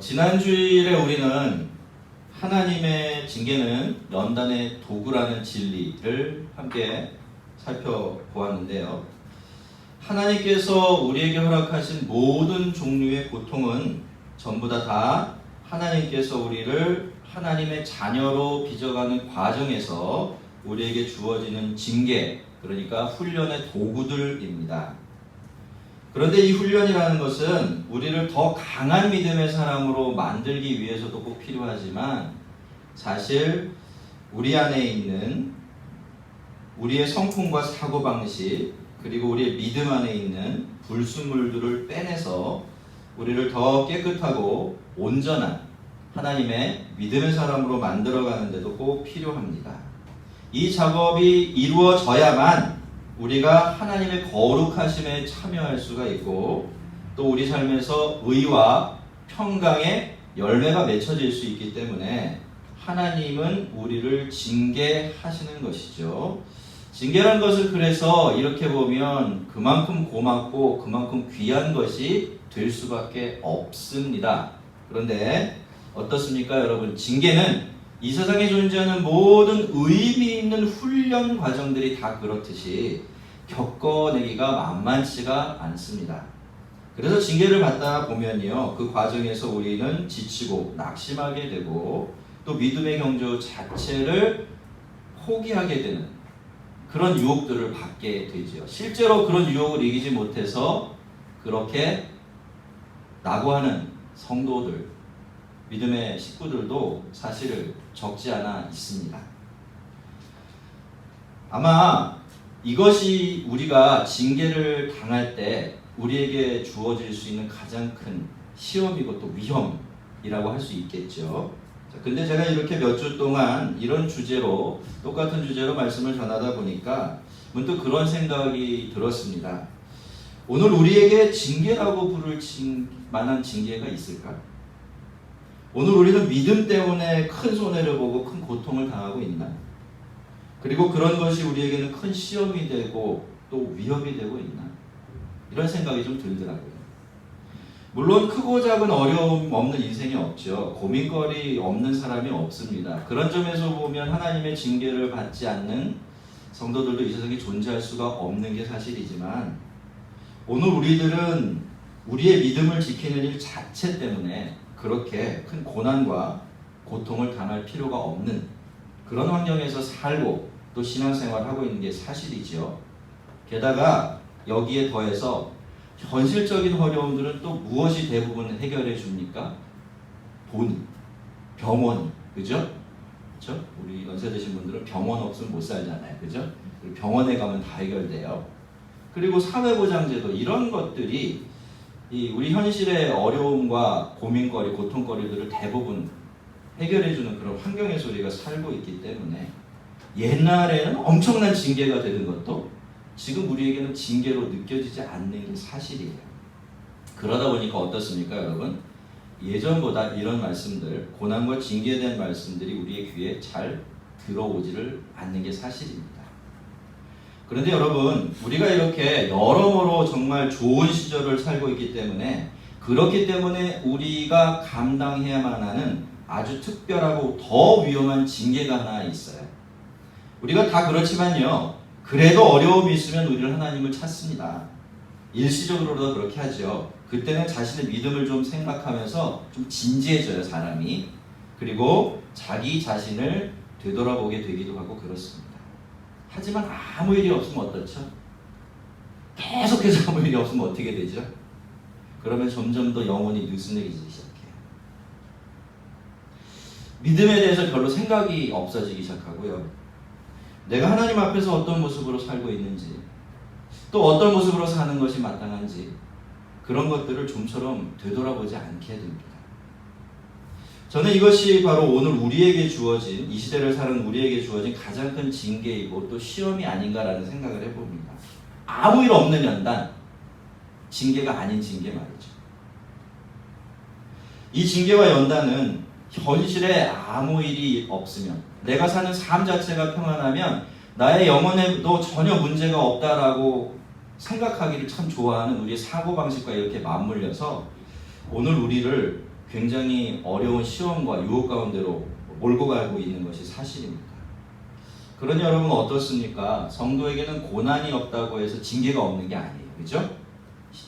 지난 주일에 우리는 하나님의 징계는 연단의 도구라는 진리를 함께 살펴보았는데요. 하나님께서 우리에게 허락하신 모든 종류의 고통은 전부 다 하나님께서 우리를 하나님의 자녀로 빚어가는 과정에서 우리에게 주어지는 징계, 그러니까 훈련의 도구들입니다. 그런데 이 훈련이라는 것은 우리를 더 강한 믿음의 사람으로 만들기 위해서도 꼭 필요하지만 사실 우리 안에 있는 우리의 성품과 사고방식 그리고 우리의 믿음 안에 있는 불순물들을 빼내서 우리를 더 깨끗하고 온전한 하나님의 믿음의 사람으로 만들어가는 데도 꼭 필요합니다. 이 작업이 이루어져야만 우리가 하나님의 거룩하심에 참여할 수가 있고 또 우리 삶에서 의와 평강의 열매가 맺혀질 수 있기 때문에 하나님은 우리를 징계하시는 것이죠. 징계라는 것을 그래서 이렇게 보면 그만큼 고맙고 그만큼 귀한 것이 될 수밖에 없습니다. 그런데 어떻습니까, 여러분? 징계는 이 세상에 존재하는 모든 의미 있는 훈련 과정들이 다 그렇듯이 겪어내기가 만만치가 않습니다. 그래서 징계를 받다 보면요, 그 과정에서 우리는 지치고 낙심하게 되고 또 믿음의 경주 자체를 포기하게 되는 그런 유혹들을 받게 되죠. 실제로 그런 유혹을 이기지 못해서 그렇게 낙오하는 성도들, 믿음의 식구들도 사실 적지 않아 있습니다. 아마 이것이 우리가 징계를 당할 때 우리에게 주어질 수 있는 가장 큰 시험이고 또 위험이라고 할 수 있겠죠. 근데 제가 이렇게 몇 주 동안 이런 주제로 똑같은 주제로 말씀을 전하다 보니까 문득 그런 생각이 들었습니다. 오늘 우리에게 징계라고 부를 만한 징계가 있을까? 오늘 우리는 믿음 때문에 큰 손해를 보고 큰 고통을 당하고 있나? 그리고 그런 것이 우리에게는 큰 시험이 되고 또 위협이 되고 있나? 이런 생각이 좀 들더라고요. 물론 크고 작은 어려움 없는 인생이 없죠. 고민거리 없는 사람이 없습니다. 그런 점에서 보면 하나님의 징계를 받지 않는 성도들도 이 세상에 존재할 수가 없는 게 사실이지만 오늘 우리들은 우리의 믿음을 지키는 일 자체 때문에 그렇게 큰 고난과 고통을 당할 필요가 없는 그런 환경에서 살고 또 신앙생활을 하고 있는 게 사실이죠. 게다가 여기에 더해서 현실적인 어려움들은 또 무엇이 대부분 해결해 줍니까? 돈, 병원, 그죠? 그죠? 우리 연세 드신 분들은 병원 없으면 못 살잖아요, 그죠? 병원에 가면 다 해결돼요. 그리고 사회보장제도 이런 것들이 우리 현실의 어려움과 고민거리, 고통거리들을 대부분 해결해주는 그런 환경에서 우리가 살고 있기 때문에 옛날에는 엄청난 징계가 되는 것도 지금 우리에게는 징계로 느껴지지 않는 게 사실이에요. 그러다 보니까 어떻습니까, 여러분? 예전보다 이런 말씀들, 고난과 징계에 대한 말씀들이 우리의 귀에 잘 들어오지를 않는 게 사실입니다. 그런데 여러분, 우리가 이렇게 여러모로 정말 좋은 시절을 살고 있기 때문에 그렇기 때문에 우리가 감당해야만 하는 아주 특별하고 더 위험한 징계가 하나 있어요. 우리가 다 그렇지만요, 그래도 어려움이 있으면 우리는 하나님을 찾습니다. 일시적으로도 그렇게 하죠. 그때는 자신의 믿음을 좀 생각하면서 좀 진지해져요, 사람이. 그리고 자기 자신을 되돌아보게 되기도 하고 그렇습니다. 하지만 아무 일이 없으면 어떻죠? 계속해서 아무 일이 없으면 어떻게 되죠? 그러면 점점 더 영혼이 느슨해지기 시작해요. 믿음에 대해서 별로 생각이 없어지기 시작하고요. 내가 하나님 앞에서 어떤 모습으로 살고 있는지 또 어떤 모습으로 사는 것이 마땅한지 그런 것들을 좀처럼 되돌아보지 않게 됩니다. 저는 이것이 바로 오늘 우리에게 주어진 이 시대를 사는 우리에게 주어진 가장 큰 징계이고 또 시험이 아닌가라는 생각을 해봅니다. 아무 일 없는 연단, 징계가 아닌 징계 말이죠. 이 징계와 연단은 현실에 아무 일이 없으면 내가 사는 삶 자체가 평안하면 나의 영혼에도 전혀 문제가 없다라고 생각하기를 참 좋아하는 우리의 사고방식과 이렇게 맞물려서 오늘 우리를 굉장히 어려운 시험과 유혹 가운데로 몰고 가고 있는 것이 사실입니다. 그러니 여러분 어떻습니까? 성도에게는 고난이 없다고 해서 징계가 없는 게 아니에요. 그죠?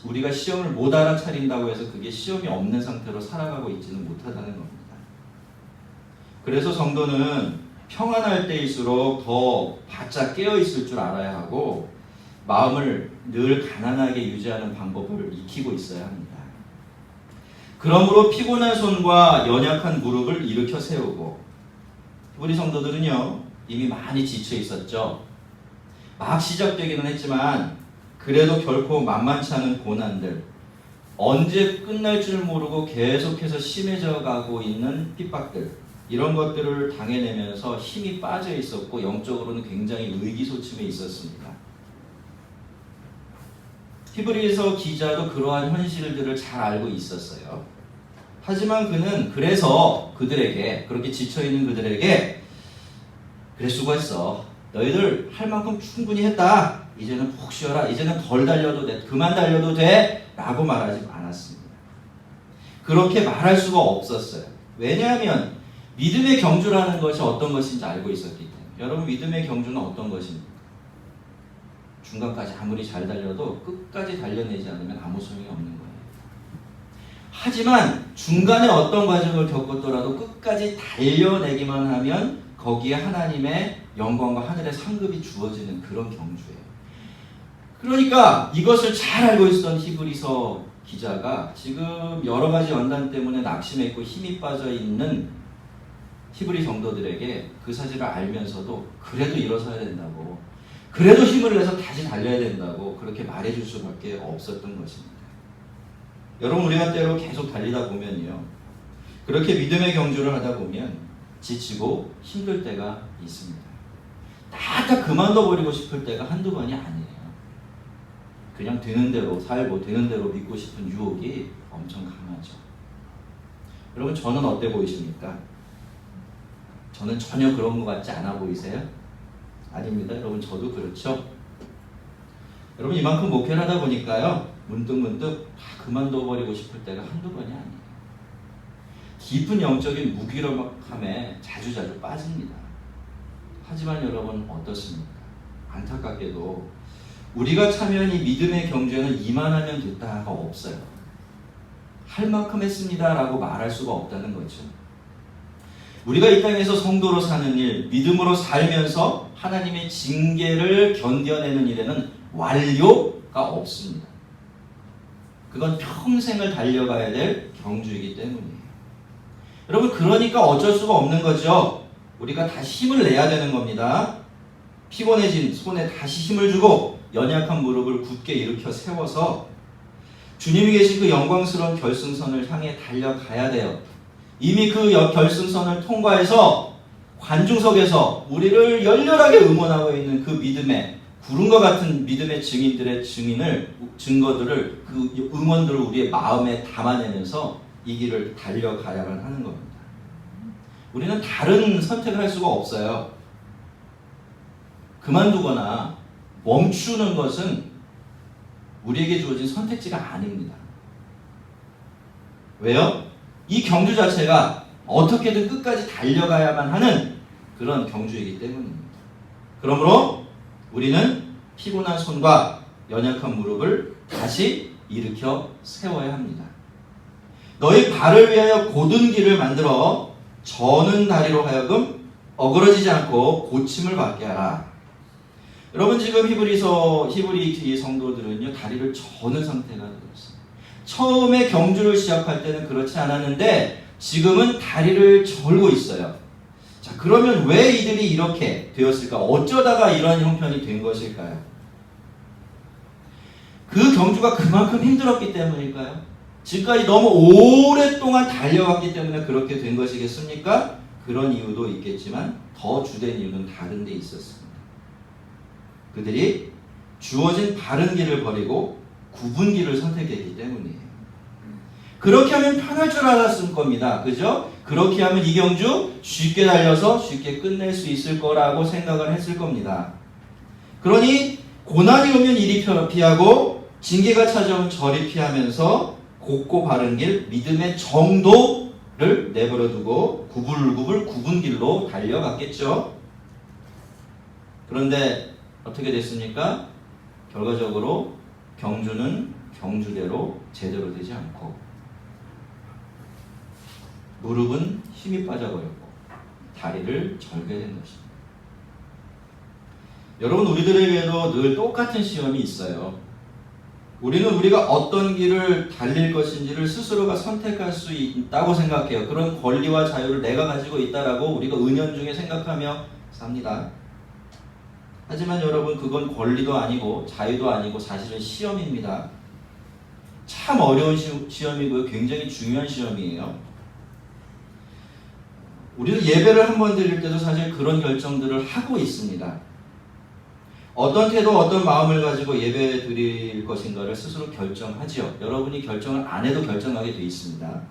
우리가 시험을 못 알아차린다고 해서 그게 시험이 없는 상태로 살아가고 있지는 못하다는 겁니다. 그래서 성도는 평안할 때일수록 더 바짝 깨어있을 줄 알아야 하고 마음을 늘 가난하게 유지하는 방법을 익히고 있어야 합니다. 그러므로 피곤한 손과 연약한 무릎을 일으켜 세우고, 우리 성도들은요 이미 많이 지쳐 있었죠. 막 시작되기는 했지만 그래도 결코 만만치 않은 고난들, 언제 끝날 줄 모르고 계속해서 심해져 가고 있는 핍박들, 이런 것들을 당해내면서 힘이 빠져 있었고 영적으로는 굉장히 의기소침해 있었습니다. 히브리서 기자도 그러한 현실들을 잘 알고 있었어요. 하지만 그는 그래서 그들에게, 그렇게 지쳐있는 그들에게, 그래 수고했어, 너희들 할 만큼 충분히 했다, 이제는 푹 쉬어라, 이제는 덜 달려도 돼, 그만 달려도 돼 라고 말하지 않았습니다. 그렇게 말할 수가 없었어요. 왜냐하면 믿음의 경주라는 것이 어떤 것인지 알고 있었기 때문에. 여러분, 믿음의 경주는 어떤 것입니까? 중간까지 아무리 잘 달려도 끝까지 달려내지 않으면 아무 소용이 없는 거예요. 하지만 중간에 어떤 과정을 겪었더라도 끝까지 달려내기만 하면 거기에 하나님의 영광과 하늘의 상급이 주어지는 그런 경주예요. 그러니까 이것을 잘 알고 있었던 히브리서 기자가 지금 여러 가지 연단 때문에 낙심해 있고 힘이 빠져 있는 히브리 성도들에게 그 사실을 알면서도 그래도 일어서야 된다고, 그래도 힘을 내서 다시 달려야 된다고 그렇게 말해줄 수밖에 없었던 것입니다. 여러분, 우리가 때로 계속 달리다 보면요, 그렇게 믿음의 경주를 하다 보면 지치고 힘들 때가 있습니다. 다 그만둬버리고 싶을 때가 한두 번이 아니에요. 그냥 되는 대로 살고 되는 대로 믿고 싶은 유혹이 엄청 강하죠. 여러분, 저는 어때 보이십니까? 저는 전혀 그런 것 같지 않아 보이세요? 아닙니다. 여러분, 저도 그렇죠. 여러분, 이만큼 목회를 하다 보니까요, 문득문득 다 그만둬버리고 싶을 때가 한두 번이 아니에요. 깊은 영적인 무기력함에 자주자주 빠집니다. 하지만 여러분 어떻습니까? 안타깝게도 우리가 참여한 이 믿음의 경주에는 이만하면 됐다가 없어요. 할 만큼 했습니다 라고 말할 수가 없다는 거죠. 우리가 이 땅에서 성도로 사는 일, 믿음으로 살면서 하나님의 징계를 견뎌내는 일에는 완료가 없습니다. 그건 평생을 달려가야 될 경주이기 때문이에요. 여러분, 그러니까 어쩔 수가 없는 거죠. 우리가 다시 힘을 내야 되는 겁니다. 피곤해진 손에 다시 힘을 주고 연약한 무릎을 굳게 일으켜 세워서 주님이 계신 그 영광스러운 결승선을 향해 달려가야 돼요. 이미 그 결승선을 통과해서 관중석에서 우리를 열렬하게 응원하고 있는 그 믿음의, 구름과 같은 믿음의 증인들의 증거들을, 그 응원들을 우리의 마음에 담아내면서 이 길을 달려가야만 하는 겁니다. 우리는 다른 선택을 할 수가 없어요. 그만두거나 멈추는 것은 우리에게 주어진 선택지가 아닙니다. 왜요? 이 경주 자체가 어떻게든 끝까지 달려가야만 하는 그런 경주이기 때문입니다. 그러므로 우리는 피곤한 손과 연약한 무릎을 다시 일으켜 세워야 합니다. 너희 발을 위하여 곧은 길을 만들어 저는 다리로 하여금 어그러지지 않고 고침을 받게 하라. 여러분, 지금 히브리 성도들은요, 다리를 저는 상태가 되었어요. 처음에 경주를 시작할 때는 그렇지 않았는데 지금은 다리를 절고 있어요. 자, 그러면 왜 이들이 이렇게 되었을까? 어쩌다가 이런 형편이 된 것일까요? 그 경주가 그만큼 힘들었기 때문일까요? 지금까지 너무 오랫동안 달려왔기 때문에 그렇게 된 것이겠습니까? 그런 이유도 있겠지만 더 주된 이유는 다른 데 있었습니다. 그들이 주어진 바른 길을 버리고 굽은 길을 선택했기 때문이에요. 그렇게 하면 편할 줄 알았을 겁니다. 그죠? 그렇게 하면 이 경주 쉽게 달려서 쉽게 끝낼 수 있을 거라고 생각을 했을 겁니다. 그러니 고난이 오면 이리 피하고 징계가 찾아오면 저리 피하면서 곱고 바른 길, 믿음의 정도를 내버려 두고 구불구불 굽은 길로 달려갔겠죠. 그런데 어떻게 됐습니까? 결과적으로 경주는 경주대로 제대로 되지 않고 무릎은 힘이 빠져버렸고 다리를 절게 된 것입니다. 여러분, 우리들에게도 늘 똑같은 시험이 있어요. 우리는 우리가 어떤 길을 달릴 것인지를 스스로가 선택할 수 있다고 생각해요. 그런 권리와 자유를 내가 가지고 있다라고 우리가 은연중에 생각하며 삽니다. 하지만 여러분, 그건 권리도 아니고 자유도 아니고 사실은 시험입니다. 참 어려운 시험이고요. 굉장히 중요한 시험이에요. 우리는 예배를 한 번 드릴 때도 사실 그런 결정들을 하고 있습니다. 어떤 태도, 어떤 마음을 가지고 예배 드릴 것인가를 스스로 결정하지요. 여러분이 결정을 안 해도 결정하게 돼 있습니다.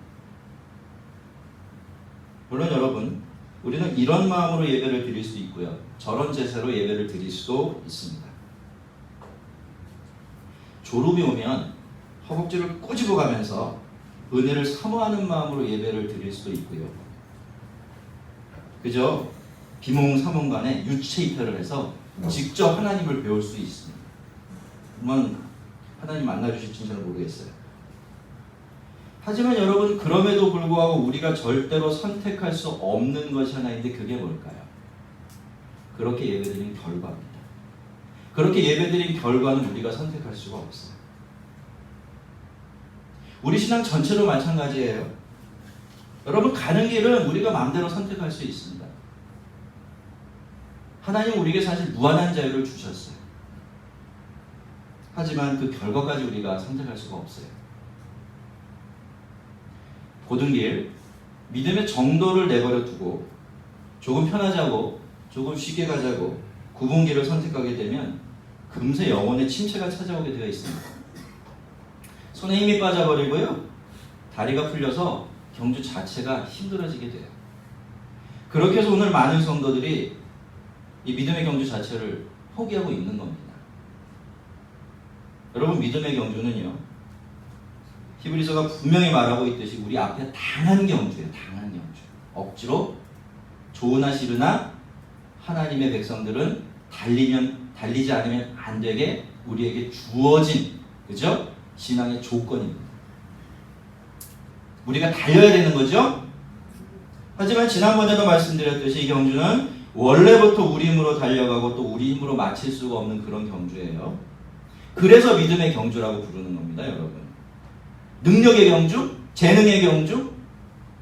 물론 여러분, 우리는 이런 마음으로 예배를 드릴 수 있고요. 저런 제사로 예배를 드릴 수도 있습니다. 졸음이 오면 허벅지를 꼬집어 가면서 은혜를 사모하는 마음으로 예배를 드릴 수도 있고요. 그죠? 비몽사몽간에 유체 이탈을 해서 직접 하나님을 배울 수 있습니다. 물론 하나님 만나주실지는 잘 모르겠어요. 하지만 여러분, 그럼에도 불구하고 우리가 절대로 선택할 수 없는 것이 하나 있는데 그게 뭘까요? 그렇게 예배드린 결과입니다. 그렇게 예배드린 결과는 우리가 선택할 수가 없어요. 우리 신앙 전체로 마찬가지예요. 여러분, 가는 길은 우리가 마음대로 선택할 수 있습니다. 하나님 우리에게 사실 무한한 자유를 주셨어요. 하지만 그 결과까지 우리가 선택할 수가 없어요. 고든 길, 믿음의 정도를 내버려 두고 조금 편하자고, 조금 쉽게 가자고 굽은 길을 선택하게 되면 금세 영혼의 침체가 찾아오게 되어 있습니다. 손에 힘이 빠져버리고요. 다리가 풀려서 경주 자체가 힘들어지게 돼요. 그렇게 해서 오늘 많은 성도들이 이 믿음의 경주 자체를 포기하고 있는 겁니다. 여러분, 믿음의 경주는요, 히브리서가 분명히 말하고 있듯이 우리 앞에 당한 경주예요. 당한 경주. 억지로 좋으나 싫으나 하나님의 백성들은 달리지 않으면 안 되게 우리에게 주어진, 그죠? 신앙의 조건입니다. 우리가 달려야 되는 거죠. 하지만 지난번에도 말씀드렸듯이 이 경주는 원래부터 우리 힘으로 달려가고 또 우리 힘으로 마칠 수가 없는 그런 경주예요. 그래서 믿음의 경주라고 부르는 겁니다, 여러분. 능력의 경주, 재능의 경주,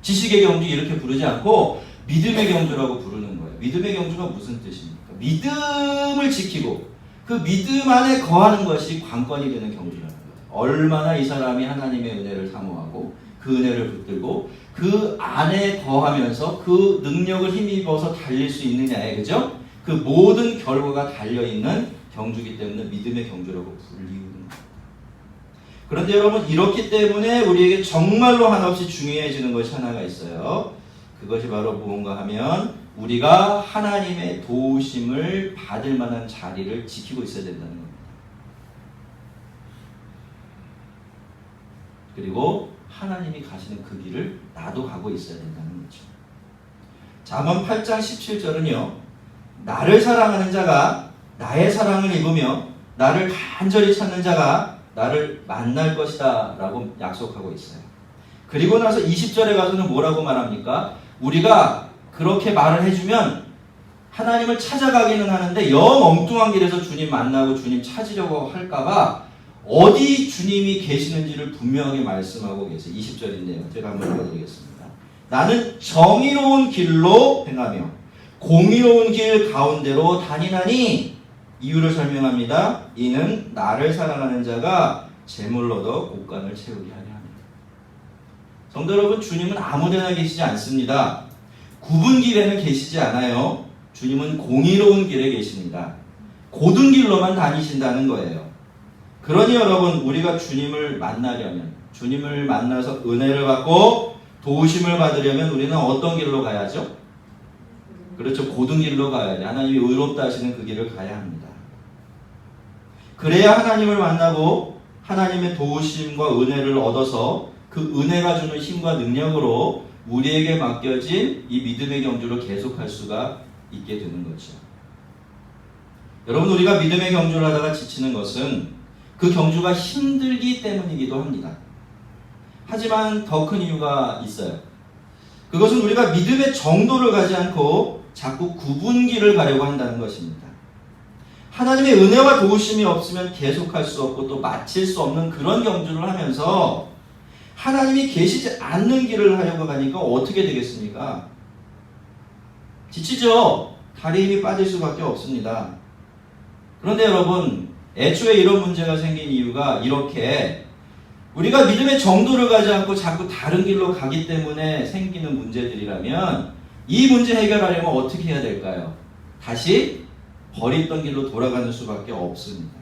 지식의 경주 이렇게 부르지 않고 믿음의 경주라고 부르는 거예요. 믿음의 경주가 무슨 뜻입니까? 믿음을 지키고 그 믿음 안에 거하는 것이 관건이 되는 경주라는 거예요. 얼마나 이 사람이 하나님의 은혜를 사모하고 그 은혜를 붙들고 그 안에 거하면서 그 능력을 힘입어서 달릴 수 있느냐에, 그죠? 그 모든 결과가 달려있는 경주이기 때문에 믿음의 경주라고 불리우는 겁니다. 그런데 여러분, 이렇기 때문에 우리에게 정말로 한없이 중요해지는 것이 하나가 있어요. 그것이 바로 무언가 하면 우리가 하나님의 도우심을 받을 만한 자리를 지키고 있어야 된다는 겁니다. 그리고 하나님이 가시는 그 길을 나도 가고 있어야 된다는 거죠. 잠언 8장 17절은요. 나를 사랑하는 자가 나의 사랑을 입으며 나를 간절히 찾는 자가 나를 만날 것이다 라고 약속하고 있어요. 그리고 나서 20절에 가서는 뭐라고 말합니까? 우리가 그렇게 말을 해주면 하나님을 찾아가기는 하는데 영 엉뚱한 길에서 주님 만나고 주님 찾으려고 할까봐 어디 주님이 계시는지를 분명하게 말씀하고 계세요. 20절인데요. 제가 한번 읽어드리겠습니다. 나는 정의로운 길로 행하며 공의로운 길 가운데로 다니나니, 이유를 설명합니다. 이는 나를 사랑하는 자가 재물로 얻어 곳간을 채우게 하려 합니다. 성도 여러분, 주님은 아무데나 계시지 않습니다. 굽은 길에는 계시지 않아요. 주님은 공의로운 길에 계십니다. 고든 길로만 다니신다는 거예요. 그러니 여러분, 우리가 주님을 만나려면, 주님을 만나서 은혜를 받고 도우심을 받으려면 우리는 어떤 길로 가야죠? 그렇죠. 고든 길로 가야죠. 하나님이 의롭다 하시는 그 길을 가야 합니다. 그래야 하나님을 만나고 하나님의 도우심과 은혜를 얻어서 그 은혜가 주는 힘과 능력으로 우리에게 맡겨진 이 믿음의 경주를 계속할 수가 있게 되는 거죠. 여러분, 우리가 믿음의 경주를 하다가 지치는 것은 그 경주가 힘들기 때문이기도 합니다. 하지만 더 큰 이유가 있어요. 그것은 우리가 믿음의 정도를 가지 않고 자꾸 구분기를 가려고 한다는 것입니다. 하나님의 은혜와 도우심이 없으면 계속할 수 없고 또 마칠 수 없는 그런 경주를 하면서 하나님이 계시지 않는 길을 하려고 하니까 어떻게 되겠습니까? 지치죠? 다리 힘이 빠질 수밖에 없습니다. 그런데 여러분, 애초에 이런 문제가 생긴 이유가 이렇게 우리가 믿음의 정도를 가지 않고 자꾸 다른 길로 가기 때문에 생기는 문제들이라면 이 문제 해결하려면 어떻게 해야 될까요? 다시 버렸던 길로 돌아가는 수밖에 없습니다.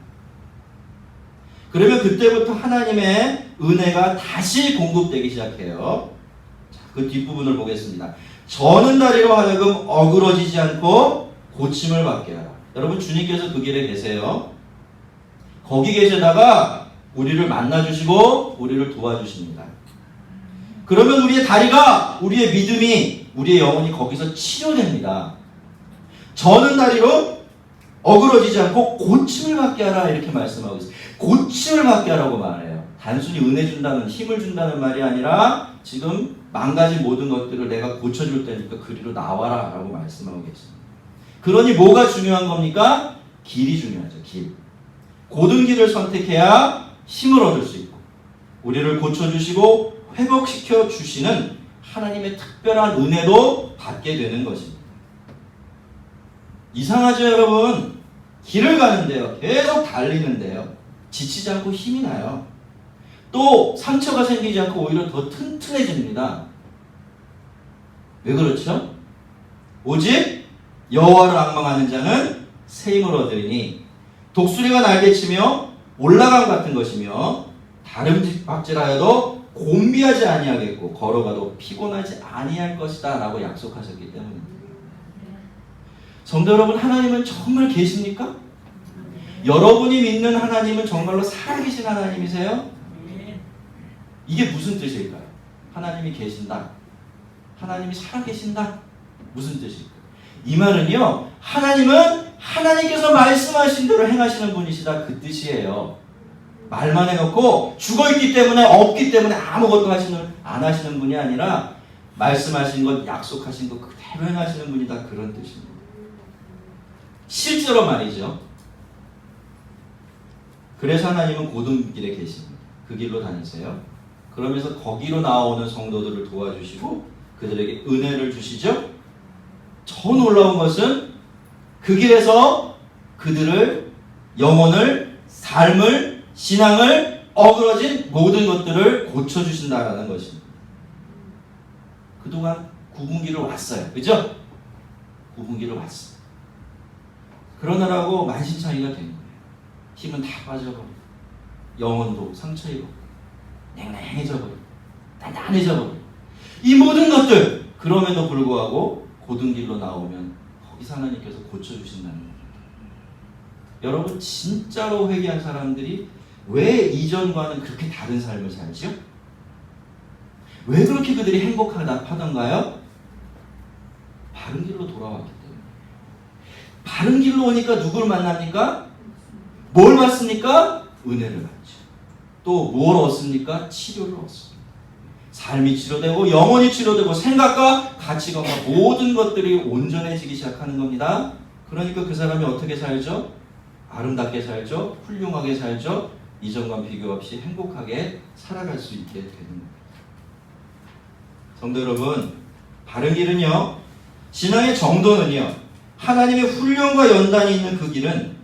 그러면 그때부터 하나님의 은혜가 다시 공급되기 시작해요. 자, 그 뒷부분을 보겠습니다. 저는 다리로 하여금 어그러지지 않고 고침을 받게 하라. 여러분, 주님께서 그 길에 계세요. 거기 계시다가 우리를 만나주시고 우리를 도와주십니다. 그러면 우리의 다리가, 우리의 믿음이, 우리의 영혼이 거기서 치료됩니다. 저는 다리로 어그러지지 않고 고침을 받게 하라, 이렇게 말씀하고 있어요. 고침을 받게 하라고 말해요. 단순히 은혜 준다는, 힘을 준다는 말이 아니라 지금 망가진 모든 것들을 내가 고쳐줄 테니까 그리로 나와라 라고 말씀하고 계십니다. 그러니 뭐가 중요한 겁니까? 길이 중요하죠. 길. 고든 길을 선택해야 힘을 얻을 수 있고 우리를 고쳐주시고 회복시켜 주시는 하나님의 특별한 은혜도 받게 되는 것입니다. 이상하죠, 여러분? 길을 가는데요, 계속 달리는데요, 지치지 않고 힘이 나요. 또 상처가 생기지 않고 오히려 더 튼튼해집니다. 왜 그렇죠? 오직 여호와를 앙망하는 자는 새 힘을 얻으리니 독수리가 날개치며 올라감 같은 것이며 다름질박질하여도 곤비하지 아니하겠고 걸어가도 피곤하지 아니할 것이다 라고 약속하셨기 때문입니다. 성도 여러분, 하나님은 정말 계십니까? 여러분이 믿는 하나님은 정말로 살아계신 하나님이세요? 이게 무슨 뜻일까요? 하나님이 계신다, 하나님이 살아계신다, 무슨 뜻일까요? 이 말은요, 하나님은 하나님께서 말씀하신 대로 행하시는 분이시다, 그 뜻이에요. 말만 해놓고 죽어있기 때문에, 없기 때문에 아무것도 안 하시는 분이 아니라 말씀하신 것, 약속하신 것 그대로 행하시는 분이다, 그런 뜻입니다. 실제로 말이죠. 그래서 하나님은 고든길에 계십니다. 그 길로 다니세요. 그러면서 거기로 나오는 성도들을 도와주시고 그들에게 은혜를 주시죠. 더 놀라운 것은 그 길에서 그들을, 영혼을, 삶을, 신앙을, 어그러진 모든 것들을 고쳐주신다라는 것입니다. 그동안 구분기를 왔어요. 그죠? 구분기를 왔어요. 그러느라고 만신창이가 된 거예요. 힘은 다 빠져버리고 영혼도 상처 입었고 냉랭해져버리고 단단해져버리고 이 모든 것들, 그럼에도 불구하고 고든길로 나오면 거기서 하나님께서 고쳐주신다는 겁니다. 여러분, 진짜로 회개한 사람들이 왜 이전과는 그렇게 다른 삶을 살죠? 왜 그렇게 그들이 행복하던가요? 바른 길로 돌아왔기 때문에. 바른 길로 오니까 누구를 만납니까? 뭘 받습니까? 은혜를 받죠. 또 뭘 얻습니까? 치료를 얻습니다. 삶이 치료되고 영혼이 치료되고 생각과 가치관과 모든 것들이 온전해지기 시작하는 겁니다. 그러니까 그 사람이 어떻게 살죠? 아름답게 살죠. 훌륭하게 살죠. 이전과 비교 없이 행복하게 살아갈 수 있게 되는 겁니다. 성도 여러분, 바른 길은요, 신앙의 정도는요, 하나님의 훈련과 연단이 있는 그 길은,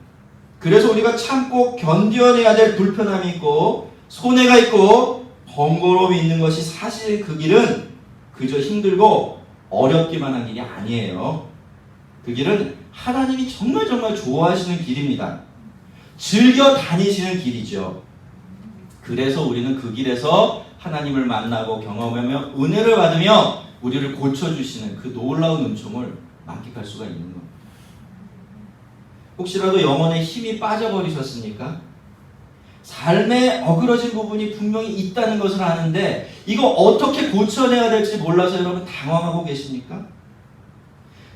그래서 우리가 참고 견뎌내야 될 불편함이 있고 손해가 있고 번거로움이 있는 것이 사실 그 길은 그저 힘들고 어렵기만 한 길이 아니에요. 그 길은 하나님이 정말 좋아하시는 길입니다. 즐겨 다니시는 길이죠. 그래서 우리는 그 길에서 하나님을 만나고 경험하며 은혜를 받으며 우리를 고쳐주시는 그 놀라운 은총을 만끽할 수가 있는 겁니다. 혹시라도 영혼에 힘이 빠져버리셨습니까? 삶에 어그러진 부분이 분명히 있다는 것을 아는데 이거 어떻게 고쳐내야 될지 몰라서 여러분 당황하고 계십니까?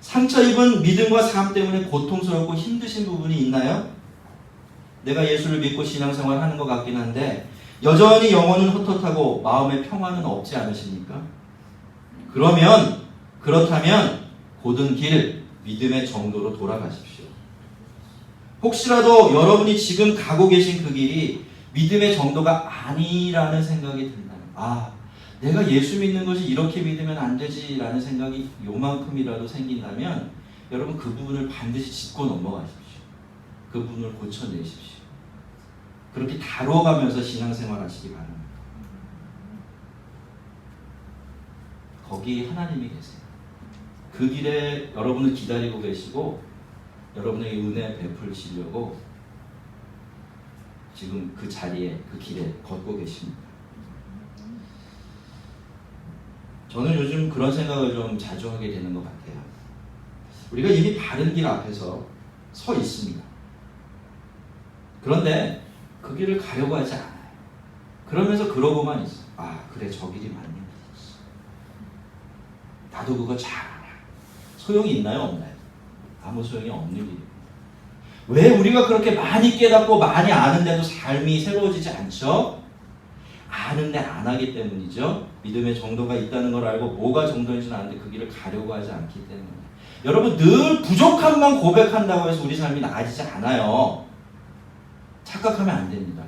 상처 입은 믿음과 삶 때문에 고통스럽고 힘드신 부분이 있나요? 내가 예수를 믿고 신앙생활 하는 것 같긴 한데 여전히 영혼은 헛헛하고 마음의 평화는 없지 않으십니까? 그렇다면 고든 길 믿음의 정도로 돌아가십시오. 혹시라도 여러분이 지금 가고 계신 그 길이 믿음의 정도가 아니라는 생각이 든다면 내가 예수 믿는 것이 이렇게 믿으면 안 되지라는 생각이 요만큼이라도 생긴다면 여러분 그 부분을 반드시 짚고 넘어가십시오. 그 부분을 고쳐내십시오. 그렇게 다뤄가면서 신앙생활 하시기 바랍니다. 거기 하나님이 계세요. 그 길에 여러분을 기다리고 계시고 여러분에게 은혜 베풀시려고 지금 그 자리에 그 길에 걷고 계십니다. 저는 요즘 그런 생각을 좀 자주 하게 되는 것 같아요. 우리가 이미 바른 길 앞에서 서 있습니다. 그런데 그 길을 가려고 하지 않아요. 그러면서 그러고만 있어. 그래 저 길이 맞는 길이지. 나도 그거 잘 알아. 소용이 있나요? 없나요? 아무 소용이 없는 길입니다. 왜 우리가 그렇게 많이 깨닫고 많이 아는데도 삶이 새로워지지 않죠? 아는데 안 하기 때문이죠. 믿음의 정도가 있다는 걸 알고 뭐가 정도인지는 아는데 그 길을 가려고 하지 않기 때문에. 여러분 늘 부족함만 고백한다고 해서 우리 삶이 나아지지 않아요. 착각하면 안 됩니다.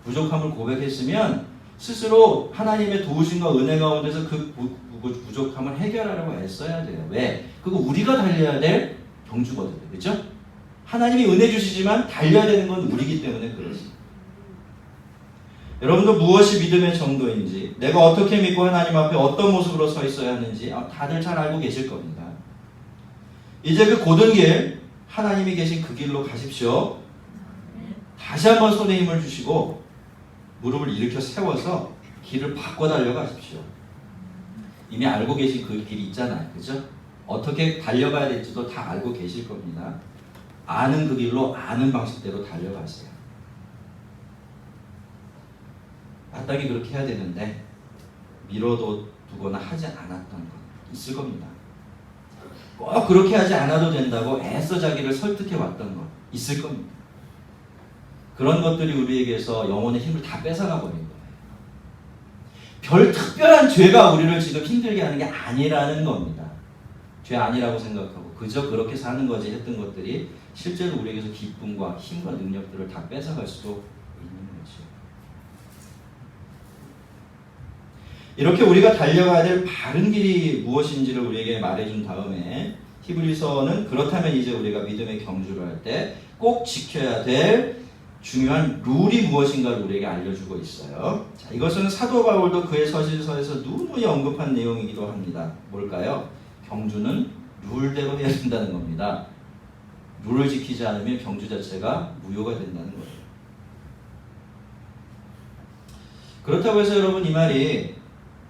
부족함을 고백했으면 스스로 하나님의 도우심과 은혜 가운데서 그 부족함을 해결하려고 애써야 돼요. 왜? 그거 우리가 달려야 될 경주거든요. 그렇죠? 하나님이 은혜 주시지만 달려야 되는 건 우리이기 때문에 그러지. 여러분도 무엇이 믿음의 정도인지, 내가 어떻게 믿고 하나님 앞에 어떤 모습으로 서 있어야 하는지 다들 잘 알고 계실 겁니다. 이제 그 고든 길, 하나님이 계신 그 길로 가십시오. 다시 한번 손에 힘을 주시고 무릎을 일으켜 세워서 길을 바꿔 달려가십시오. 이미 알고 계신 그 길이 있잖아요. 그죠? 어떻게 달려가야 될지도 다 알고 계실 겁니다. 아는 그 길로 아는 방식대로 달려가세요. 마땅히 그렇게 해야 되는데 미뤄두거나 하지 않았던 것 있을 겁니다. 꼭 그렇게 하지 않아도 된다고 애써 자기를 설득해 왔던 것 있을 겁니다. 그런 것들이 우리에게서 영혼의 힘을 다 뺏어가 버린 거예요. 별 특별한 죄가 우리를 지금 힘들게 하는 게 아니라는 겁니다. 죄 아니라고 생각하고 그저 그렇게 사는 거지 했던 것들이 실제로 우리에게서 기쁨과 힘과 능력들을 다 뺏어갈 수도 있는 거죠. 이렇게 우리가 달려가야 될 바른 길이 무엇인지를 우리에게 말해준 다음에 히브리서는 그렇다면 이제 우리가 믿음의 경주를 할 때 꼭 지켜야 될 중요한 룰이 무엇인가를 우리에게 알려주고 있어요. 자, 이것은 사도 바울도 그의 서신서에서 누누이 언급한 내용이기도 합니다. 뭘까요? 경주는 룰대로 해야 된다는 겁니다. 룰을 지키지 않으면 경주 자체가 무효가 된다는 거예요. 그렇다고 해서 여러분 이 말이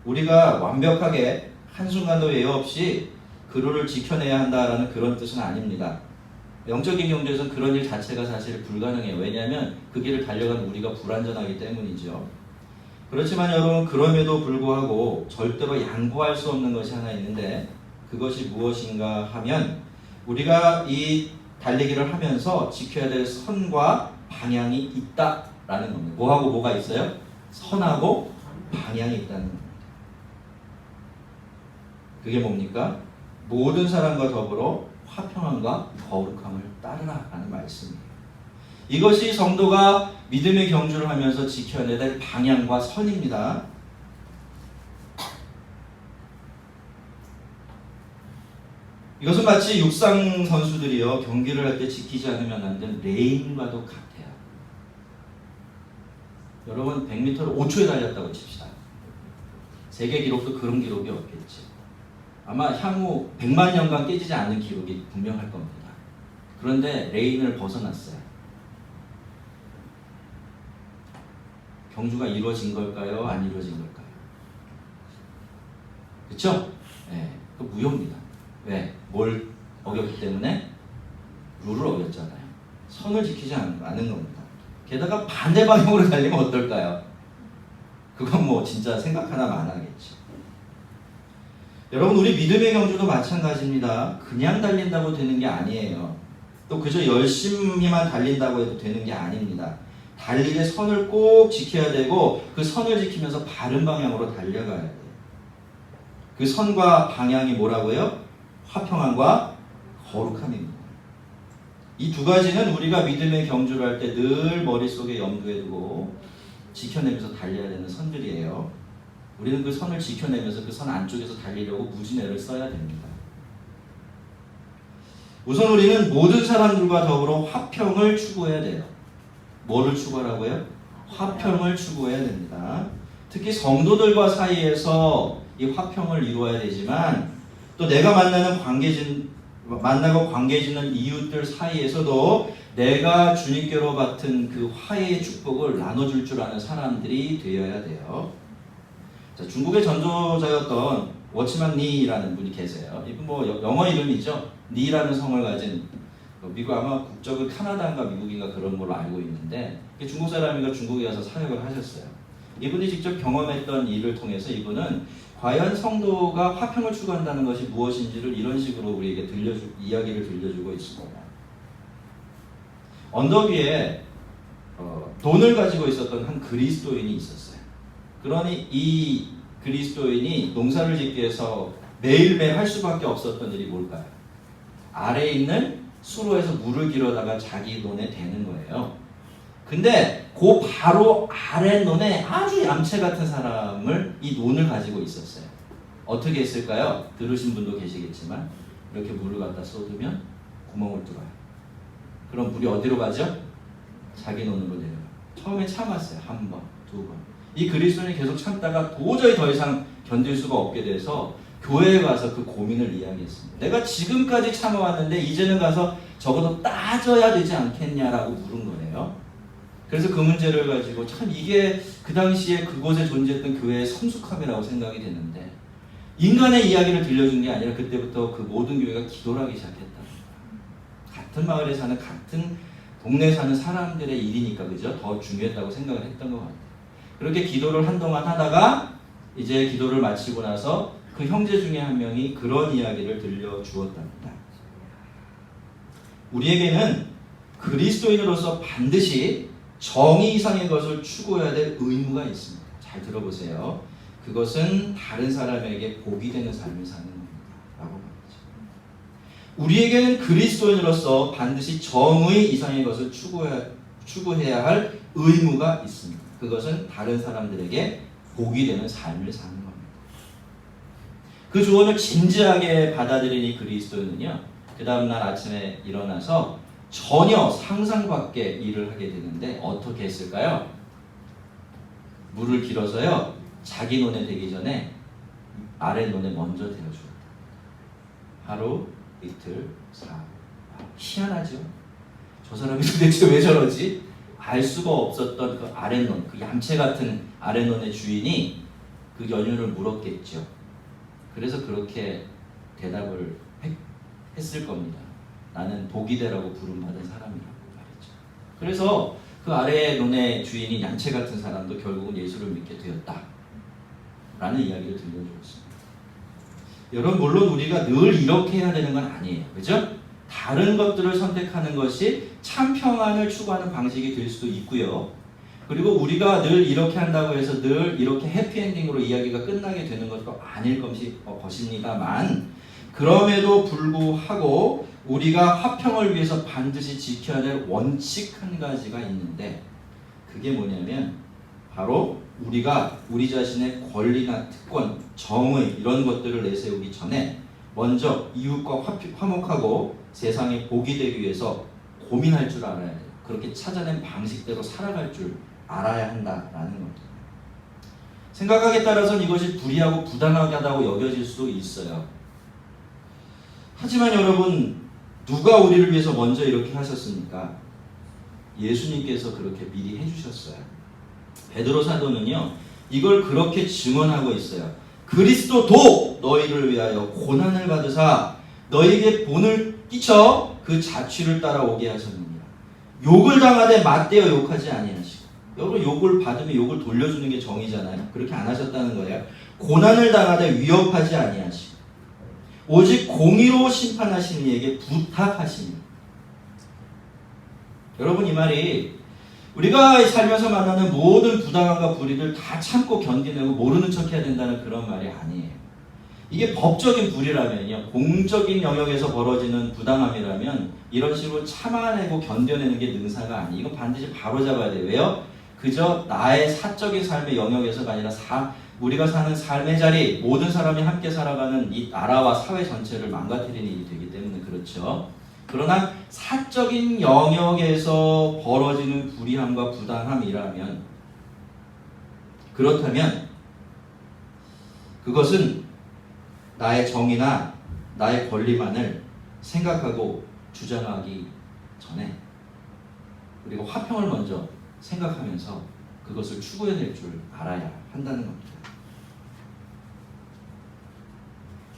우리가 완벽하게 한순간도 예외 없이 그 룰을 지켜내야 한다라는 그런 뜻은 아닙니다. 영적인 경주에서는 그런 일 자체가 사실 불가능해요. 왜냐하면 그 길을 달려가는 우리가 불완전하기 때문이죠. 그렇지만 여러분 그럼에도 불구하고 절대로 양보할 수 없는 것이 하나 있는데 그것이 무엇인가 하면 우리가 이 달리기를 하면서 지켜야 될 선과 방향이 있다라는 겁니다. 뭐하고 뭐가 있어요? 선하고 방향이 있다는 겁니다. 그게 뭡니까? 모든 사람과 더불어 화평함과 거룩함을 따르라 라는 말씀이에요. 이것이 성도가 믿음의 경주를 하면서 지켜야 될 방향과 선입니다. 이것은 마치 육상 선수들이요 경기를 할 때 지키지 않으면 안 되는 레인과도 같아요. 여러분 100m를 5초에 달렸다고 칩시다. 세계 기록도 그런 기록이 없겠지. 아마 향후 100만 년간 깨지지 않는 기록이 분명할 겁니다. 그런데 레인을 벗어났어요. 경주가 이루어진 걸까요? 안 이루어진 걸까요? 그렇죠? 네, 그 무효입니다. 왜? 뭘 어겼기 때문에? 룰을 어겼잖아요. 선을 지키지 않은 겁니다. 게다가 반대 방향으로 달리면 어떨까요? 그건 뭐 진짜 생각 하나만 하겠죠. 여러분, 우리 믿음의 경주도 마찬가지입니다. 그냥 달린다고 되는 게 아니에요. 또 그저 열심히만 달린다고 해도 되는 게 아닙니다. 달리되 선을 꼭 지켜야 되고 그 선을 지키면서 바른 방향으로 달려가야 돼요. 그 선과 방향이 뭐라고요? 화평함과 거룩함입니다. 이 두 가지는 우리가 믿음의 경주를 할 때 늘 머릿속에 염두에 두고 지켜내면서 달려야 되는 선들이에요. 우리는 그 선을 지켜내면서 그 선 안쪽에서 달리려고 무진애를 써야 됩니다. 우선 우리는 모든 사람들과 더불어 화평을 추구해야 돼요. 뭐를 추구하라고요? 화평을 추구해야 됩니다. 특히 성도들과 사이에서 이 화평을 이루어야 되지만 또 내가 만나고 관계 짓는 이웃들 사이에서도 내가 주님께로 받은 그 화해의 축복을 나눠줄 줄 아는 사람들이 되어야 돼요. 자, 중국의 전도자였던 워치만 니라는 분이 계세요. 이분 뭐 영어 이름이죠. 니라는 성을 가진 미국 아마 국적은 캐나다인가 미국인가 그런 걸로 알고 있는데 중국 사람이가 중국에 가서 사역을 하셨어요. 이분이 직접 경험했던 일을 통해서 이분은 과연 성도가 화평을 추구한다는 것이 무엇인지를 이런 식으로 우리에게 이야기를 들려주고 있습니다. 언덕 위에 돈을 가지고 있었던 한 그리스도인이 있었어요. 그러니 이 그리스도인이 농사를 짓기 위해서 매일매일 할 수밖에 없었던 일이 뭘까요? 아래에 있는 수로에서 물을 길어다가 자기 논에 대는 거예요. 근데 그 바로 아래 논에 아주 얌체 같은 사람을 이 논을 가지고 있었어요. 어떻게 했을까요? 들으신 분도 계시겠지만 이렇게 물을 갖다 쏟으면 구멍을 뚫어요. 그럼 물이 어디로 가죠? 자기 논으로 내려가요. 처음에 참았어요. 한 번, 두 번. 이 그리스도인이 계속 참다가 도저히 더 이상 견딜 수가 없게 돼서 교회에 가서 그 고민을 이야기했습니다. 내가 지금까지 참아왔는데 이제는 가서 적어도 따져야 되지 않겠냐라고 물은 거예요. 그래서 그 문제를 가지고 참 이게 그 당시에 그곳에 존재했던 교회의 성숙함이라고 생각이 됐는데 인간의 이야기를 들려준 게 아니라 그때부터 그 모든 교회가 기도를 하기 시작했다. 같은 마을에 사는 같은 동네에 사는 사람들의 일이니까 그죠? 더 중요했다고 생각을 했던 것 같아요. 그렇게 기도를 한동안 하다가 이제 기도를 마치고 나서 그 형제 중에 한 명이 그런 이야기를 들려주었답니다. 우리에게는 그리스도인으로서 반드시 정의 이상의 것을 추구해야 될 의무가 있습니다. 잘 들어보세요. 그것은 다른 사람에게 복이 되는 삶을 사는 겁니다. 라고 말이죠. 우리에게는 그리스도인으로서 반드시 정의 이상의 것을 추구해야 할 의무가 있습니다. 그것은 다른 사람들에게 복이 되는 삶을 사는 겁니다. 그 조언을 진지하게 받아들인 이 그리스도인은요, 그 다음날 아침에 일어나서 전혀 상상 밖의 일을 하게 되는데 어떻게 했을까요? 물을 길어서요, 자기 논에 대기 전에 아래 논에 먼저 대어주었다. 하루, 이틀, 사흘. 희한하죠? 저 사람이 도대체 왜 저러지? 알 수가 없었던 그 아랫논, 그 얌체 같은 아랫논의 주인이 그 연유를 물었겠죠. 그래서 그렇게 대답을 했을 겁니다. 나는 복이 되라고 부름받은 사람이라고 말했죠. 그래서 그 아래의 논의 주인이 얌체 같은 사람도 결국은 예수를 믿게 되었다. 라는 이야기를 들려주고 있습니다. 여러분, 물론 우리가 늘 이렇게 해야 되는 건 아니에요. 그죠? 다른 것들을 선택하는 것이 참 평안을 추구하는 방식이 될 수도 있고요. 그리고 우리가 늘 이렇게 한다고 해서 늘 이렇게 해피엔딩으로 이야기가 끝나게 되는 것도 아닐 것입니다만, 그럼에도 불구하고 우리가 화평을 위해서 반드시 지켜야 될 원칙 한 가지가 있는데, 그게 뭐냐면 바로 우리가 우리 자신의 권리나 특권, 정의 이런 것들을 내세우기 전에 먼저 이웃과 화목하고 세상에 복이 되기 위해서 고민할 줄 알아야 돼요. 그렇게 찾아낸 방식대로 살아갈 줄 알아야 한다라는 겁니다. 생각하기에 따라서는 이것이 불의하고 부당하다고 여겨질 수도 있어요. 하지만 여러분, 누가 우리를 위해서 먼저 이렇게 하셨습니까? 예수님께서 그렇게 미리 해주셨어요. 베드로 사도는요, 이걸 그렇게 증언하고 있어요. 그리스도도 너희를 위하여 고난을 받으사 너희에게 본을 끼쳐 그 자취를 따라오게 하셨느니라. 욕을 당하되 맞대어 욕하지 아니하시고. 여러분 욕을 받으면 욕을 돌려주는 게 정의잖아요. 그렇게 안 하셨다는 거예요. 고난을 당하되 위협하지 아니하시고 오직 공의로 심판하시는 이에게 부탁하시니. 여러분 이 말이 우리가 살면서 만나는 모든 부당함과 불의를 다 참고 견디내고 모르는 척해야 된다는 그런 말이 아니에요. 이게 법적인 불의라면요, 공적인 영역에서 벌어지는 부당함이라면 이런 식으로 참아내고 견뎌내는 게 능사가 아니에요. 이건 반드시 바로잡아야 돼요. 왜요? 그저 나의 사적인 삶의 영역에서가 아니라 우리가 사는 삶의 자리, 모든 사람이 함께 살아가는 이 나라와 사회 전체를 망가뜨리는 일이 되기 때문에 그렇죠. 그러나 사적인 영역에서 벌어지는 불의함과 부당함이라면, 그렇다면 그것은 나의 정의나 나의 권리만을 생각하고 주장하기 전에 우리가 화평을 먼저 생각하면서 그것을 추구해낼 줄 알아야 한다는 겁니다.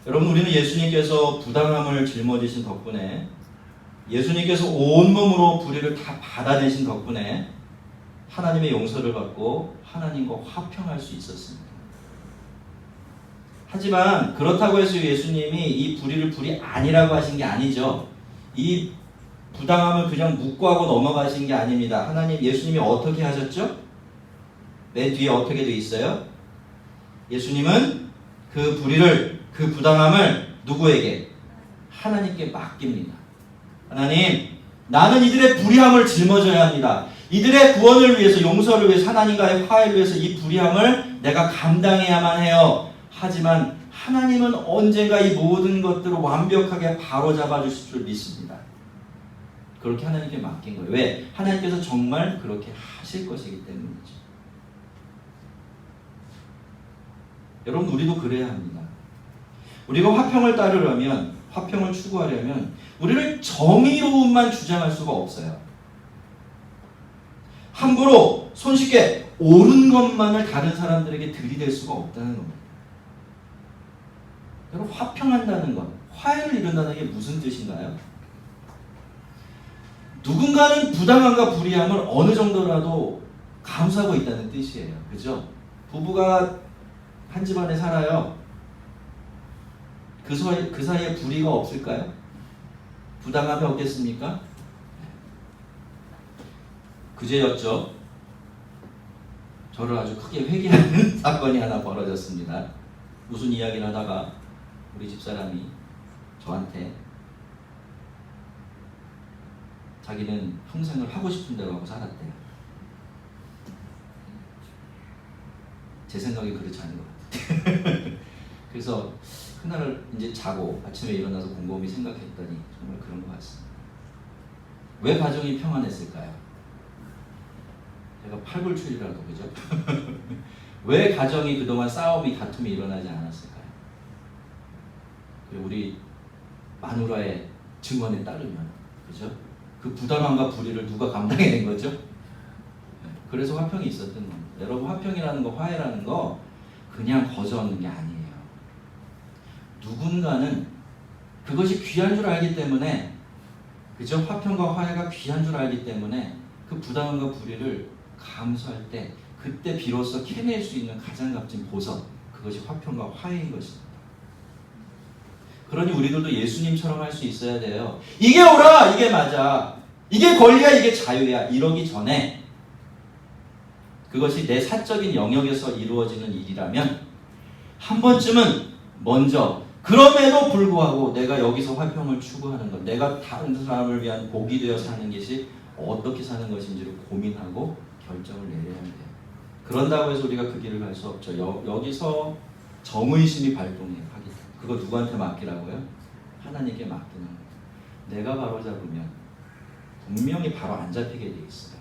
여러분, 우리는 예수님께서 부당함을 짊어지신 덕분에, 예수님께서 온몸으로 불의를 다 받아내신 덕분에 하나님의 용서를 받고 하나님과 화평할 수 있었습니다. 하지만 그렇다고 해서 예수님이 이 불의를 불의 아니라고 하신 게 아니죠. 이 부당함을 그냥 묵고하고 넘어가신 게 아닙니다. 예수님이 어떻게 하셨죠? 맨 뒤에 어떻게 돼 있어요? 예수님은 그 불의를, 그 부당함을 누구에게? 하나님께 맡깁니다. 하나님, 나는 이들의 불의함을 짊어져야 합니다. 이들의 구원을 위해서, 용서를 위해서, 하나님과의 화해를 위해서 이 불의함을 내가 감당해야만 해요. 하지만 하나님은 언젠가 이 모든 것들을 완벽하게 바로잡아 주실 줄 믿습니다. 그렇게 하나님께 맡긴 거예요. 왜? 하나님께서 정말 그렇게 하실 것이기 때문이죠. 여러분, 우리도 그래야 합니다. 우리가 화평을 따르려면, 화평을 추구하려면 우리를 정의로움만 주장할 수가 없어요. 함부로 손쉽게 옳은 것만을 다른 사람들에게 들이댈 수가 없다는 겁니다. 여러분, 화평한다는 것, 화해를 이룬다는 게 무슨 뜻인가요? 누군가는 부당함과 불의함을 어느 정도라도 감수하고 있다는 뜻이에요. 그죠? 부부가 한 집안에 살아요. 그 사이에 불의가 없을까요? 부당함이 없겠습니까? 그제였죠. 저를 아주 크게 회개하는 사건이 하나 벌어졌습니다. 무슨 이야기를 하다가 우리 집사람이 저한테 자기는 평생을 하고 싶은 대로 하고 살았대요. 제 생각이 그렇지 않은 것 같아요. 그래서 그날 이제 자고 아침에 일어나서 곰곰이 생각했더니 정말 그런 것 같습니다. 왜 가정이 평안했을까요? 제가 팔불출이라도, 그죠? 왜 가정이 그동안 싸움이, 다툼이 일어나지 않았을까요? 우리 마누라의 증언에 따르면, 그죠? 그 부당함과 불의를 누가 감당해낸 거죠? 그래서 화평이 있었던 겁니다. 여러분, 화평이라는 거, 화해라는 거 그냥 거저 얻는 게 아니에요. 누군가는 그것이 귀한 줄 알기 때문에, 그죠? 화평과 화해가 귀한 줄 알기 때문에 그 부당함과 불의를 감수할 때, 그때 비로소 캐낼 수 있는 가장 값진 보석, 그것이 화평과 화해인 것입니다. 그러니 우리들도 예수님처럼 할 수 있어야 돼요. 이게 옳아, 이게 맞아, 이게 권리야, 이게 자유야, 이러기 전에 그것이 내 사적인 영역에서 이루어지는 일이라면 한 번쯤은 먼저, 그럼에도 불구하고 내가 여기서 화평을 추구하는 것, 내가 다른 사람을 위한 복이 되어 사는 것이 어떻게 사는 것인지를 고민하고 결정을 내려야 돼요. 그런다고 해서 우리가 그 길을 갈 수 없죠. 여기서 정의심이 발동해요. 그거 누구한테 맡기라고요? 하나님께 맡기는 거예요. 내가 바로 잡으면 분명히 바로 안 잡히게 돼 있어요.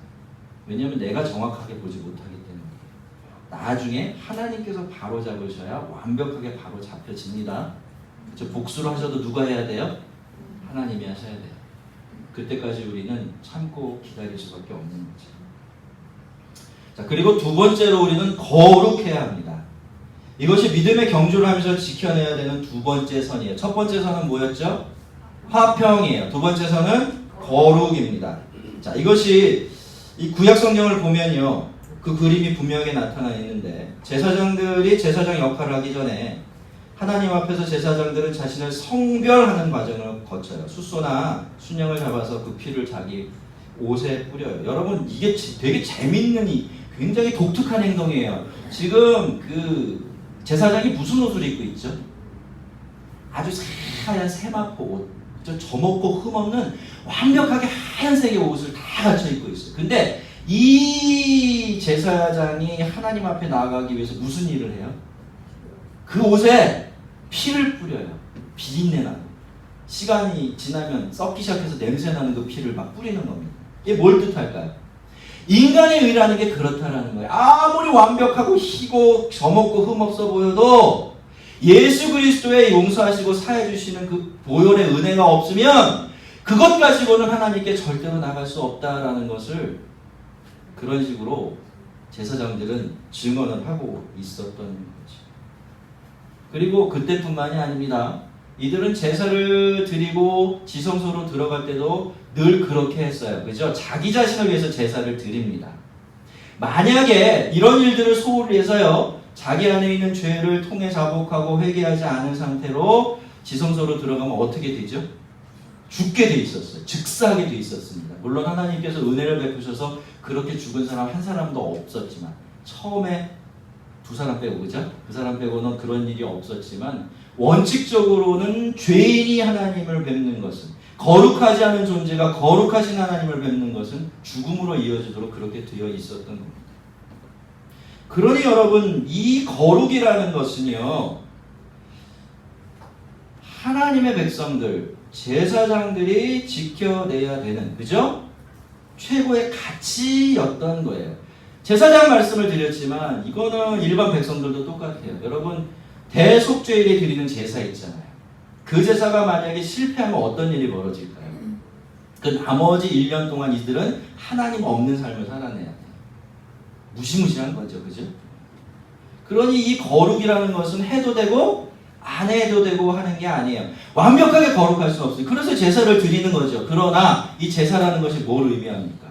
왜냐하면 내가 정확하게 보지 못하기 때문이에요. 나중에 하나님께서 바로 잡으셔야 완벽하게 바로 잡혀집니다. 그렇죠? 복수를 하셔도 누가 해야 돼요? 하나님이 하셔야 돼요. 그때까지 우리는 참고 기다릴 수밖에 없는 거죠. 자, 그리고 두 번째로 우리는 거룩해야 합니다. 이것이 믿음의 경주를 하면서 지켜내야 되는 두 번째 선이에요. 첫 번째 선은 뭐였죠? 화평이에요. 두 번째 선은 거룩입니다. 자, 이것이 이 구약 성경을 보면요, 그 그림이 분명하게 나타나 있는데, 제사장들이 제사장 역할을 하기 전에 하나님 앞에서 제사장들은 자신을 성별하는 과정을 거쳐요. 숫소나 순양을 잡아서 그 피를 자기 옷에 뿌려요. 여러분, 이게 되게 재밌는, 굉장히 독특한 행동이에요. 지금 그 제사장이 무슨 옷을 입고 있죠? 아주 하얀 세마포 옷, 저먹고 흠없는 완벽하게 하얀색의 옷을 다 갖춰 입고 있어요. 근데 이 제사장이 하나님 앞에 나아가기 위해서 무슨 일을 해요? 그 옷에 피를 뿌려요. 비린내 나는. 시간이 지나면 썩기 시작해서 냄새 나는 그 피를 막 뿌리는 겁니다. 이게 뭘 뜻할까요? 인간의 의라는 게 그렇다라는 거예요. 아무리 완벽하고 희고 저먹고 흠없어 보여도 예수 그리스도의 용서하시고 사해 주시는 그 보혈의 은혜가 없으면 그것 가지고는 하나님께 절대로 나갈 수 없다라는 것을 그런 식으로 제사장들은 증언을 하고 있었던 거죠. 그리고 그때뿐만이 아닙니다. 이들은 제사를 드리고 지성소로 들어갈 때도 늘 그렇게 했어요. 그죠? 자기 자신을 위해서 제사를 드립니다. 만약에 이런 일들을 소홀히 해서요, 자기 안에 있는 죄를 통해 자복하고 회개하지 않은 상태로 지성소로 들어가면 어떻게 되죠? 죽게 돼 있었어요. 즉사하게 돼 있었습니다. 물론 하나님께서 은혜를 베푸셔서 그렇게 죽은 사람 한 사람도 없었지만, 처음에 두 사람 빼고, 그죠? 그 사람 빼고는 그런 일이 없었지만, 원칙적으로는 죄인이 하나님을 뵙는 것은, 거룩하지 않은 존재가 거룩하신 하나님을 뵙는 것은 죽음으로 이어지도록 그렇게 되어 있었던 겁니다. 그러니 여러분, 이 거룩이라는 것은요, 하나님의 백성들, 제사장들이 지켜내야 되는, 그죠? 최고의 가치였던 거예요. 제사장 말씀을 드렸지만 이거는 일반 백성들도 똑같아요. 여러분, 대속죄일에 드리는 제사 있잖아요. 그 제사가 만약에 실패하면 어떤 일이 벌어질까요? 그 나머지 1년 동안 이들은 하나님 없는 삶을 살아내야 돼요. 무시무시한 거죠. 그죠? 그러니 이 거룩이라는 것은 해도 되고 안 해도 되고 하는 게 아니에요. 완벽하게 거룩할 수 없어요. 그래서 제사를 드리는 거죠. 그러나 이 제사라는 것이 뭘 의미합니까?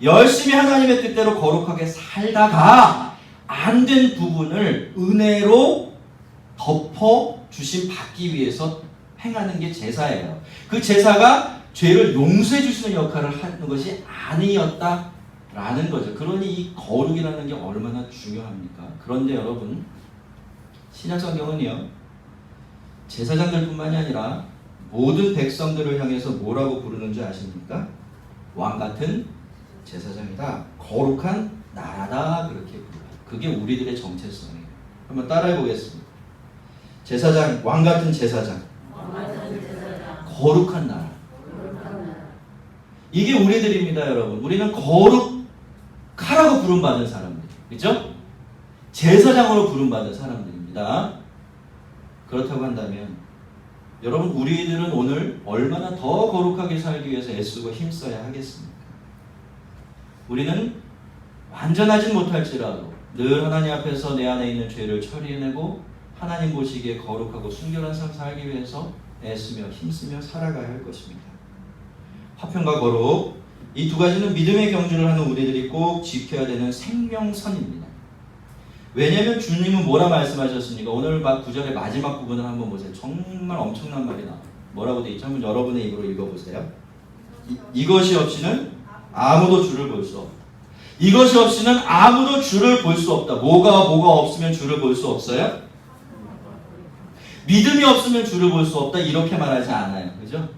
열심히 하나님의 뜻대로 거룩하게 살다가 안 된 부분을 은혜로 덮어주심 받기 위해서 행하는 게 제사예요. 그 제사가 죄를 용서해 주시는 역할을 하는 것이 아니었다라는 거죠. 그러니 이 거룩이라는 게 얼마나 중요합니까? 그런데 여러분, 신약성경은요, 제사장들뿐만이 아니라 모든 백성들을 향해서 뭐라고 부르는 줄 아십니까? 왕같은 제사장이다. 거룩한 나라다. 그렇게 불러요. 그게 우리들의 정체성이에요. 한번 따라해 보겠습니다. 제사장, 왕같은 제사장. 거룩한 나라. 이게 우리들입니다, 여러분. 우리는 거룩하라고 부름받은 사람들. 그죠? 제사장으로 부름받은 사람들입니다. 그렇다고 한다면 여러분, 우리들은 오늘 얼마나 더 거룩하게 살기 위해서 애쓰고 힘써야 하겠습니까? 우리는 완전하진 못할지라도 늘 하나님 앞에서 내 안에 있는 죄를 처리해내고 하나님 보시기에 거룩하고 순결한 삶 살기 위해서 애쓰며 힘쓰며 살아가야 할 것입니다. 화평과 거룩, 이 두 가지는 믿음의 경주를 하는 우리들이 꼭 지켜야 되는 생명선입니다. 왜냐하면 주님은 뭐라 말씀하셨습니까? 오늘 막 9절의 마지막 부분을 한번 보세요. 정말 엄청난 말이 나와요. 뭐라고 되어 있죠? 한번 여러분의 입으로 읽어보세요. 이것이 없이는 아무도 주를 볼 수 없다. 이것이 없이는 아무도 주를 볼 수 없다. 뭐가 없으면 주를 볼 수 없어요? 믿음이 없으면 주를 볼 수 없다. 이렇게 말하지 않아요. 그죠?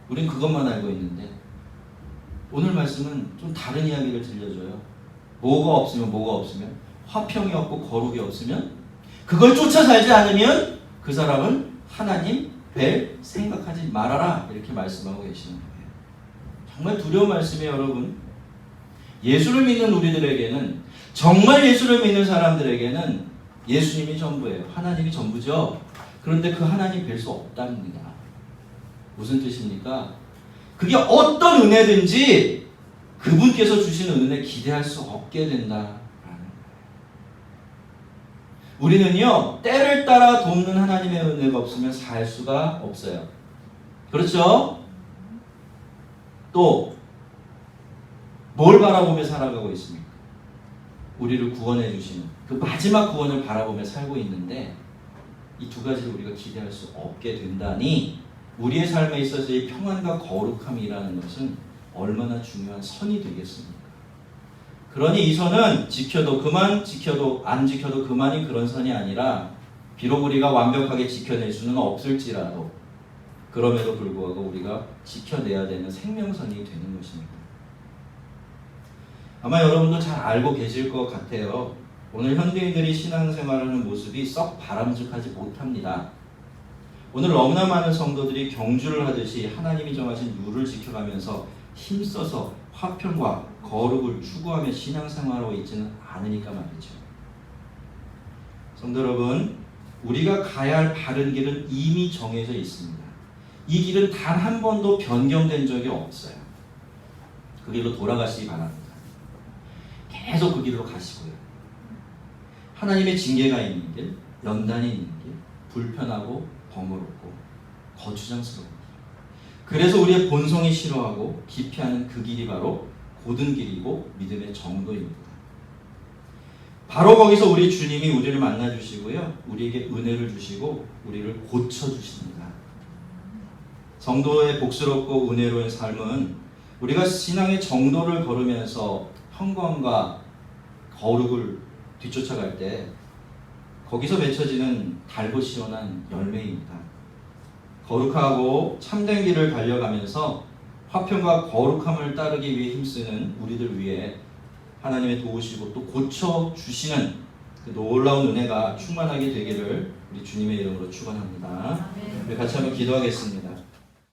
우린 그것만 알고 있는데 오늘 말씀은 좀 다른 이야기를 들려줘요. 뭐가 없으면 화평이 없고 거룩이 없으면 그걸 쫓아 살지 않으면 그 사람은 하나님 뵐 생각하지 말아라. 이렇게 말씀하고 계시는 거예요. 정말 두려운 말씀이에요, 여러분. 예수를 믿는 우리들에게는, 정말 예수를 믿는 사람들에게는 예수님이 전부예요. 하나님이 전부죠. 그런데 그 하나님 뵐 수 없답니다. 무슨 뜻입니까? 그게 어떤 은혜든지 그분께서 주시는 은혜 기대할 수 없게 된다라는 거예요. 우리는요, 때를 따라 돕는 하나님의 은혜가 없으면 살 수가 없어요. 그렇죠? 또 뭘 바라보며 살아가고 있습니까? 우리를 구원해 주시는 그 마지막 구원을 바라보며 살고 있는데 이 두 가지를 우리가 기대할 수 없게 된다니 우리의 삶에 있어서의 평안과 거룩함이라는 것은 얼마나 중요한 선이 되겠습니까? 그러니 이 선은 지켜도 그만, 지켜도 안 지켜도 그만이 그런 선이 아니라 비록 우리가 완벽하게 지켜낼 수는 없을지라도 그럼에도 불구하고 우리가 지켜내야 되는 생명선이 되는 것입니다. 아마 여러분도 잘 알고 계실 것 같아요. 오늘 현대인들이 신앙생활하는 모습이 썩 바람직하지 못합니다. 오늘 너무나 많은 성도들이 경주를 하듯이 하나님이 정하신 율을 지켜가면서 힘써서 화평과 거룩을 추구하며 신앙생활하고 있지는 않으니까 말이죠. 성도 여러분, 우리가 가야 할 바른 길은 이미 정해져 있습니다. 이 길은 단 한 번도 변경된 적이 없어요. 그 길로 돌아가시기 바랍니다. 계속 그 길로 가시고요. 하나님의 징계가 있는 길, 연단이 있는 길, 불편하고 번거롭고 거추장스러운 길. 그래서 우리의 본성이 싫어하고 기피하는 그 길이 바로 고든 길이고 믿음의 정도입니다. 바로 거기서 우리 주님이 우리를 만나주시고요. 우리에게 은혜를 주시고 우리를 고쳐주십니다. 성도의 복스럽고 은혜로운 삶은 우리가 신앙의 정도를 걸으면서 평강과 거룩을 뒤쫓아갈 때 거기서 맺혀지는 달고 시원한 열매입니다. 거룩하고 참된 길을 달려가면서 화평과 거룩함을 따르기 위해 힘쓰는 우리들 위해 하나님의 도우시고 또 고쳐주시는 그 놀라운 은혜가 충만하게 되기를 우리 주님의 이름으로 축원합니다. 우리 같이 한번 기도하겠습니다.